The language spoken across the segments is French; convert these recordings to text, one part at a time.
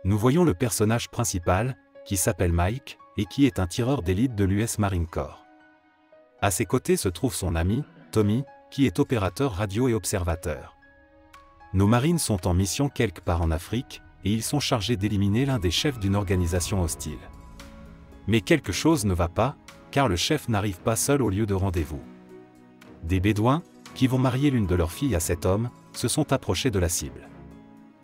Nous voyons le personnage principal, qui s'appelle Mike, et qui est un tireur d'élite de l'US Marine Corps. À ses côtés se trouve son ami, Tommy, qui est opérateur radio et observateur. Nos marines sont en mission quelque part en Afrique, et ils sont chargés d'éliminer l'un des chefs d'une organisation hostile. Mais quelque chose ne va pas, car le chef n'arrive pas seul au lieu de rendez-vous. Des Bédouins, qui vont marier l'une de leurs filles à cet homme, se sont approchés de la cible.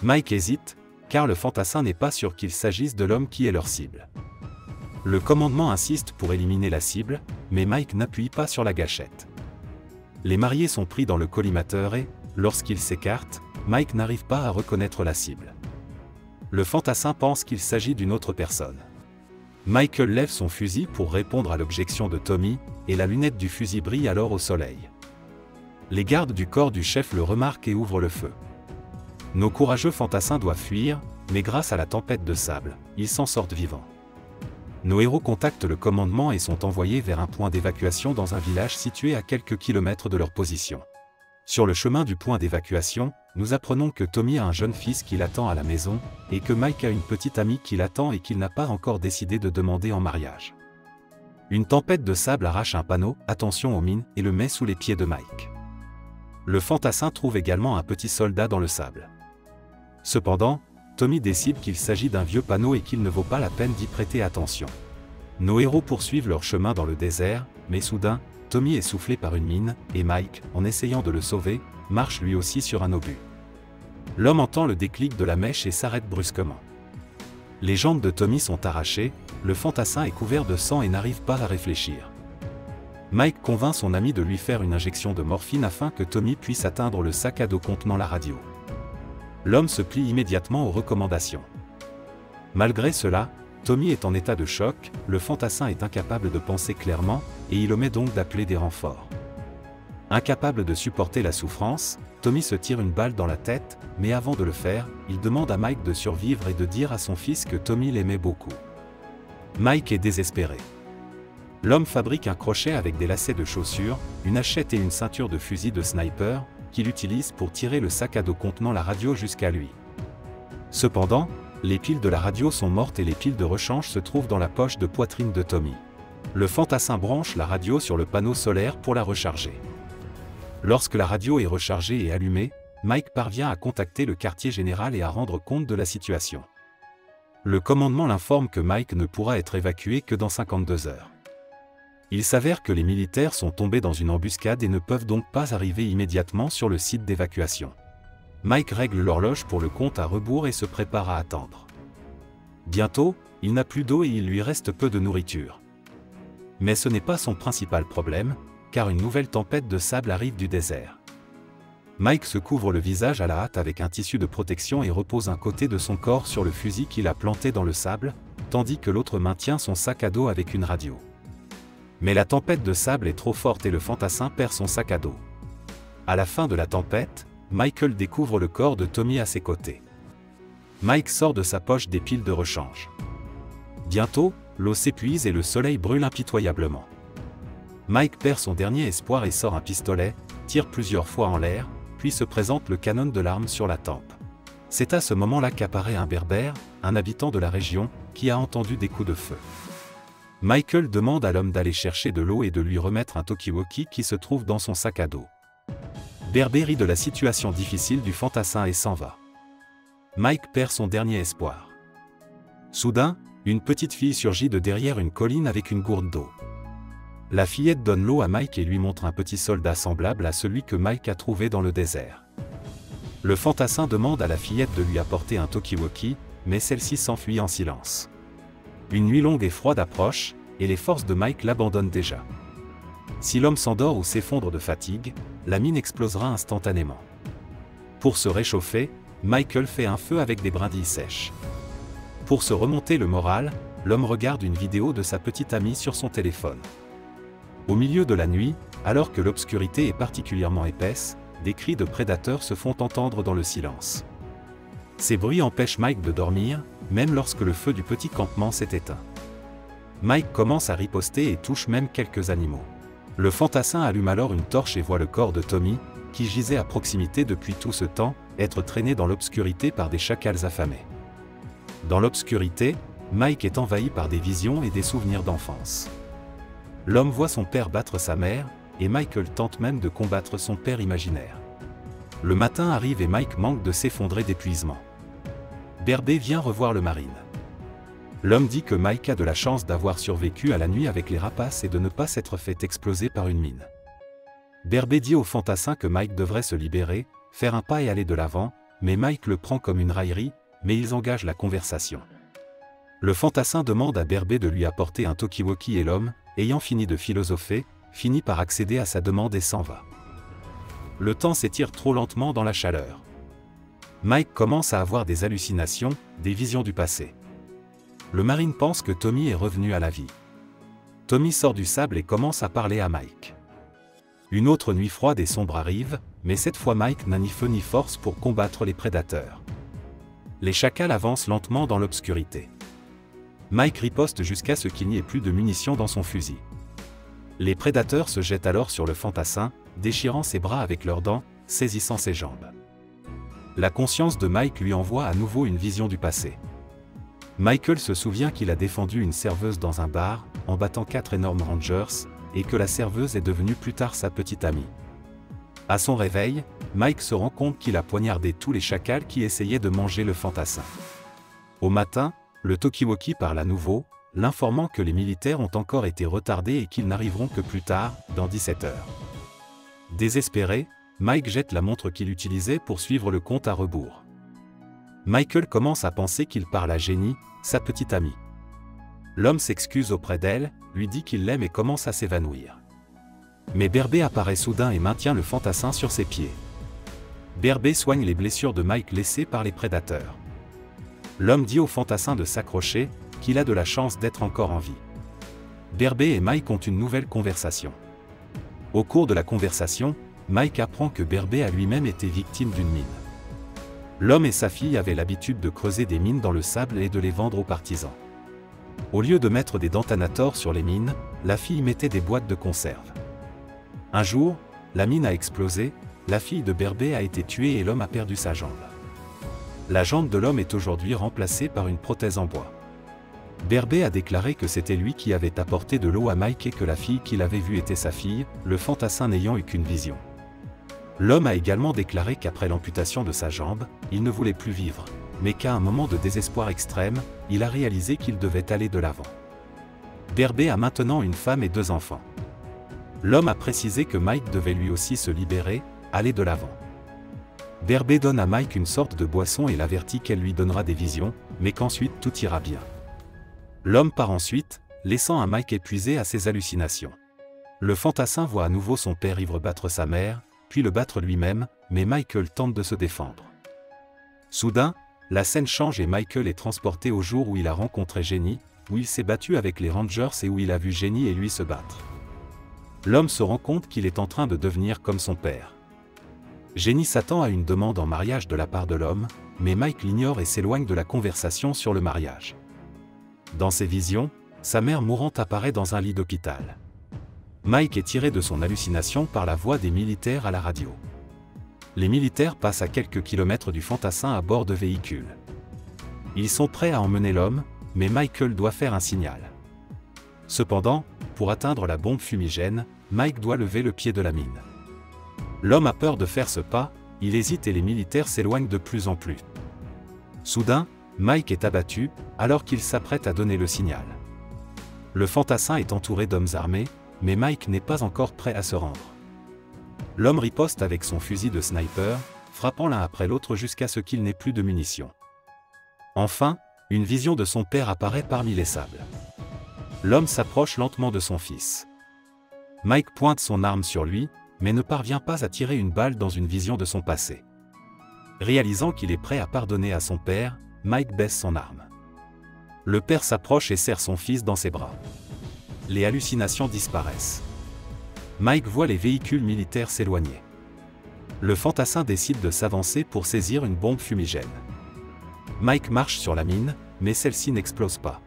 Mike hésite, car le fantassin n'est pas sûr qu'il s'agisse de l'homme qui est leur cible. Le commandement insiste pour éliminer la cible, mais Mike n'appuie pas sur la gâchette. Les mariés sont pris dans le collimateur et, lorsqu'ils s'écartent, Mike n'arrive pas à reconnaître la cible. Le fantassin pense qu'il s'agit d'une autre personne. Michael lève son fusil pour répondre à l'objection de Tommy, et la lunette du fusil brille alors au soleil. Les gardes du corps du chef le remarquent et ouvrent le feu. Nos courageux fantassins doivent fuir, mais grâce à la tempête de sable, ils s'en sortent vivants. Nos héros contactent le commandement et sont envoyés vers un point d'évacuation dans un village situé à quelques kilomètres de leur position. Sur le chemin du point d'évacuation, nous apprenons que Tommy a un jeune fils qui l'attend à la maison, et que Mike a une petite amie qui l'attend et qu'il n'a pas encore décidé de demander en mariage. Une tempête de sable arrache un panneau « Attention aux mines » et le met sous les pieds de Mike. Le fantassin trouve également un petit soldat dans le sable. Cependant, Tommy décide qu'il s'agit d'un vieux panneau et qu'il ne vaut pas la peine d'y prêter attention. Nos héros poursuivent leur chemin dans le désert, mais soudain, Tommy est soufflé par une mine, et Mike, en essayant de le sauver, marche lui aussi sur un obus. L'homme entend le déclic de la mèche et s'arrête brusquement. Les jambes de Tommy sont arrachées, le fantassin est couvert de sang et n'arrive pas à réfléchir. Mike convainc son ami de lui faire une injection de morphine afin que Tommy puisse atteindre le sac à dos contenant la radio. L'homme se plie immédiatement aux recommandations. Malgré cela, Tommy est en état de choc, le fantassin est incapable de penser clairement, et il omet donc d'appeler des renforts. Incapable de supporter la souffrance, Tommy se tire une balle dans la tête, mais avant de le faire, il demande à Mike de survivre et de dire à son fils que Tommy l'aimait beaucoup. Mike est désespéré. L'homme fabrique un crochet avec des lacets de chaussures, une hachette et une ceinture de fusil de sniper, qu'il utilise pour tirer le sac à dos contenant la radio jusqu'à lui. Cependant, les piles de la radio sont mortes et les piles de rechange se trouvent dans la poche de poitrine de Tommy. Le fantassin branche la radio sur le panneau solaire pour la recharger. Lorsque la radio est rechargée et allumée, Mike parvient à contacter le quartier général et à rendre compte de la situation. Le commandement l'informe que Mike ne pourra être évacué que dans 52 heures. Il s'avère que les militaires sont tombés dans une embuscade et ne peuvent donc pas arriver immédiatement sur le site d'évacuation. Mike règle l'horloge pour le compte à rebours et se prépare à attendre. Bientôt, il n'a plus d'eau et il lui reste peu de nourriture. Mais ce n'est pas son principal problème, car une nouvelle tempête de sable arrive du désert. Mike se couvre le visage à la hâte avec un tissu de protection et repose un côté de son corps sur le fusil qu'il a planté dans le sable, tandis que l'autre maintient son sac à dos avec une radio. Mais la tempête de sable est trop forte et le fantassin perd son sac à dos. À la fin de la tempête, Michael découvre le corps de Tommy à ses côtés. Mike sort de sa poche des piles de rechange. Bientôt, l'eau s'épuise et le soleil brûle impitoyablement. Mike perd son dernier espoir et sort un pistolet, tire plusieurs fois en l'air, puis se présente le canon de l'arme sur la tempe. C'est à ce moment-là qu'apparaît un berbère, un habitant de la région, qui a entendu des coups de feu. Michael demande à l'homme d'aller chercher de l'eau et de lui remettre un talkie-walkie qui se trouve dans son sac à dos. Berbère rit de la situation difficile du fantassin et s'en va. Mike perd son dernier espoir. Soudain, une petite fille surgit de derrière une colline avec une gourde d'eau. La fillette donne l'eau à Mike et lui montre un petit soldat semblable à celui que Mike a trouvé dans le désert. Le fantassin demande à la fillette de lui apporter un talkie-walkie, mais celle-ci s'enfuit en silence. Une nuit longue et froide approche, et les forces de Mike l'abandonnent déjà. Si l'homme s'endort ou s'effondre de fatigue, la mine explosera instantanément. Pour se réchauffer, Michael fait un feu avec des brindilles sèches. Pour se remonter le moral, l'homme regarde une vidéo de sa petite amie sur son téléphone. Au milieu de la nuit, alors que l'obscurité est particulièrement épaisse, des cris de prédateurs se font entendre dans le silence. Ces bruits empêchent Mike de dormir, même lorsque le feu du petit campement s'est éteint. Mike commence à riposter et touche même quelques animaux. Le fantassin allume alors une torche et voit le corps de Tommy, qui gisait à proximité depuis tout ce temps, être traîné dans l'obscurité par des chacals affamés. Dans l'obscurité, Mike est envahi par des visions et des souvenirs d'enfance. L'homme voit son père battre sa mère, et Michael tente même de combattre son père imaginaire. Le matin arrive et Mike manque de s'effondrer d'épuisement. Berbé vient revoir le marine. L'homme dit que Mike a de la chance d'avoir survécu à la nuit avec les rapaces et de ne pas s'être fait exploser par une mine. Berbé dit au fantassin que Mike devrait se libérer, faire un pas et aller de l'avant, mais Mike le prend comme une raillerie, mais ils engagent la conversation. Le fantassin demande à Berbé de lui apporter un talkie-walkie et l'homme, ayant fini de philosopher, finit par accéder à sa demande et s'en va. Le temps s'étire trop lentement dans la chaleur. Mike commence à avoir des hallucinations, des visions du passé. Le marine pense que Tommy est revenu à la vie. Tommy sort du sable et commence à parler à Mike. Une autre nuit froide et sombre arrive, mais cette fois Mike n'a ni feu ni force pour combattre les prédateurs. Les chacals avancent lentement dans l'obscurité. Mike riposte jusqu'à ce qu'il n'y ait plus de munitions dans son fusil. Les prédateurs se jettent alors sur le fantassin, déchirant ses bras avec leurs dents, saisissant ses jambes. La conscience de Mike lui envoie à nouveau une vision du passé. Michael se souvient qu'il a défendu une serveuse dans un bar, en battant 4 énormes rangers, et que la serveuse est devenue plus tard sa petite amie. À son réveil, Mike se rend compte qu'il a poignardé tous les chacals qui essayaient de manger le fantassin. Au matin, le talkie-walkie parle à nouveau, l'informant que les militaires ont encore été retardés et qu'ils n'arriveront que plus tard, dans 17 heures. Désespéré, Mike jette la montre qu'il utilisait pour suivre le compte à rebours. Michael commence à penser qu'il parle à Jenny, sa petite amie. L'homme s'excuse auprès d'elle, lui dit qu'il l'aime et commence à s'évanouir. Mais Berbé apparaît soudain et maintient le fantassin sur ses pieds. Berbé soigne les blessures de Mike laissées par les prédateurs. L'homme dit au fantassin de s'accrocher, qu'il a de la chance d'être encore en vie. Berbé et Mike ont une nouvelle conversation. Au cours de la conversation, Mike apprend que Berbé a lui-même été victime d'une mine. L'homme et sa fille avaient l'habitude de creuser des mines dans le sable et de les vendre aux partisans. Au lieu de mettre des dentanators sur les mines, la fille mettait des boîtes de conserve. Un jour, la mine a explosé, la fille de Berbé a été tuée et l'homme a perdu sa jambe. La jambe de l'homme est aujourd'hui remplacée par une prothèse en bois. Berbé a déclaré que c'était lui qui avait apporté de l'eau à Mike et que la fille qu'il avait vue était sa fille, le fantassin n'ayant eu qu'une vision. L'homme a également déclaré qu'après l'amputation de sa jambe, il ne voulait plus vivre, mais qu'à un moment de désespoir extrême, il a réalisé qu'il devait aller de l'avant. Berbé a maintenant une femme et 2 enfants. L'homme a précisé que Mike devait lui aussi se libérer, aller de l'avant. Berbé donne à Mike une sorte de boisson et l'avertit qu'elle lui donnera des visions, mais qu'ensuite tout ira bien. L'homme part ensuite, laissant un Mike épuisé à ses hallucinations. Le fantassin voit à nouveau son père ivre battre sa mère, puis le battre lui-même, mais Michael tente de se défendre. Soudain, la scène change et Michael est transporté au jour où il a rencontré Jenny, où il s'est battu avec les Rangers et où il a vu Jenny et lui se battre. L'homme se rend compte qu'il est en train de devenir comme son père. Jenny s'attend à une demande en mariage de la part de l'homme, mais Mike l'ignore et s'éloigne de la conversation sur le mariage. Dans ses visions, sa mère mourante apparaît dans un lit d'hôpital. Mike est tiré de son hallucination par la voix des militaires à la radio. Les militaires passent à quelques kilomètres du fantassin à bord de véhicules. Ils sont prêts à emmener l'homme, mais Michael doit faire un signal. Cependant, pour atteindre la bombe fumigène, Mike doit lever le pied de la mine. L'homme a peur de faire ce pas, il hésite et les militaires s'éloignent de plus en plus. Soudain, Mike est abattu, alors qu'il s'apprête à donner le signal. Le fantassin est entouré d'hommes armés, mais Mike n'est pas encore prêt à se rendre. L'homme riposte avec son fusil de sniper, frappant l'un après l'autre jusqu'à ce qu'il n'ait plus de munitions. Enfin, une vision de son père apparaît parmi les sables. L'homme s'approche lentement de son fils. Mike pointe son arme sur lui, mais ne parvient pas à tirer une balle dans une vision de son passé. Réalisant qu'il est prêt à pardonner à son père, Mike baisse son arme. Le père s'approche et serre son fils dans ses bras. Les hallucinations disparaissent. Mike voit les véhicules militaires s'éloigner. Le fantassin décide de s'avancer pour saisir une bombe fumigène. Mike marche sur la mine, mais celle-ci n'explose pas.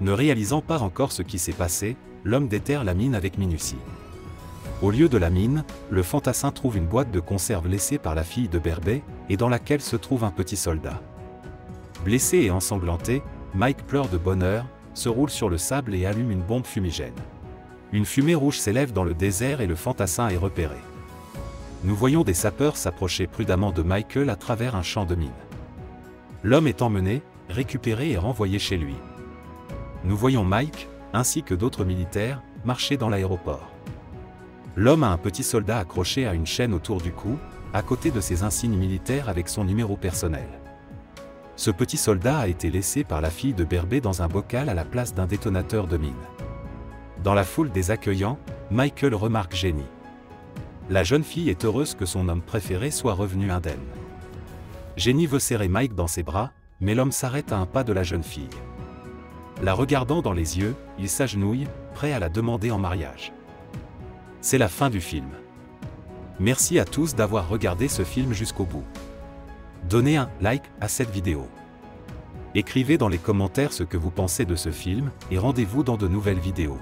Ne réalisant pas encore ce qui s'est passé, l'homme déterre la mine avec minutie. Au lieu de la mine, le fantassin trouve une boîte de conserve laissée par la fille de Berbé, et dans laquelle se trouve un petit soldat. Blessé et ensanglanté, Mike pleure de bonheur, se roule sur le sable et allume une bombe fumigène. Une fumée rouge s'élève dans le désert et le fantassin est repéré. Nous voyons des sapeurs s'approcher prudemment de Michael à travers un champ de mines. L'homme est emmené, récupéré et renvoyé chez lui. Nous voyons Mike, ainsi que d'autres militaires, marcher dans l'aéroport. L'homme a un petit soldat accroché à une chaîne autour du cou, à côté de ses insignes militaires avec son numéro personnel. Ce petit soldat a été laissé par la fille de Berbé dans un bocal à la place d'un détonateur de mine. Dans la foule des accueillants, Michael remarque Jenny. La jeune fille est heureuse que son homme préféré soit revenu indemne. Jenny veut serrer Mike dans ses bras, mais l'homme s'arrête à un pas de la jeune fille. La regardant dans les yeux, il s'agenouille, prêt à la demander en mariage. C'est la fin du film. Merci à tous d'avoir regardé ce film jusqu'au bout. Donnez un like à cette vidéo. Écrivez dans les commentaires ce que vous pensez de ce film, et rendez-vous dans de nouvelles vidéos.